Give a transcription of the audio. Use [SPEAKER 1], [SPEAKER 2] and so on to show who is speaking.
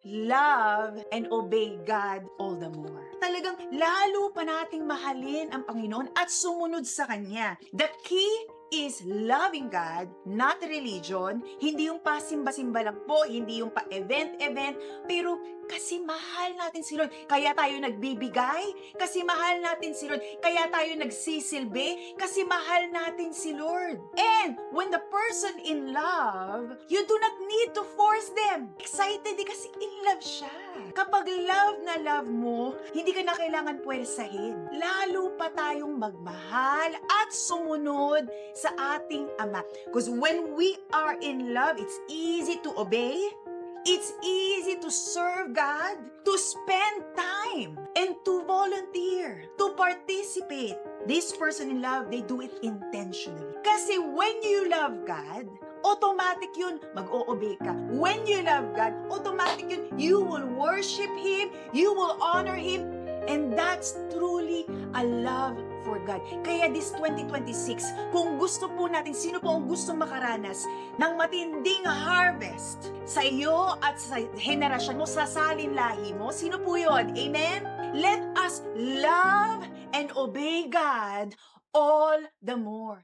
[SPEAKER 1] love and obey God all the more. Talagang lalo pa nating mahalin ang Panginoon at sumunod sa Kanya. The key is loving God, not religion. Hindi yung pasimba-simba lang po, hindi yung pa-event-event, pero kasi mahal natin si Lord. Kaya tayo nagbibigay, kasi mahal natin si Lord. Kaya tayo nagsisilbi, kasi mahal natin si Lord. And when the person in love, you do not need to force them. Excited kasi in love siya. Kapag love na love mo, hindi ka na kailangan puwersahin. Lalo pa tayong magmahal at sumunod sa ating Ama. Because when we are in love, it's easy to obey. It's easy to serve God, to spend time, and to volunteer, to participate. This person in love, they do it intentionally. Kasi when you love God, automatic yun, mag-o-obey ka. When you love God, automatic yun, you will worship Him, you will honor Him, and that's truly a love for God. Kaya this 2026, kung gusto po natin, sino po ang gusto makaranas ng matinding harvest sa iyo at sa henerasyon mo, sa salinlahi mo, sino po yun? Amen? Let us love and obey God all the more.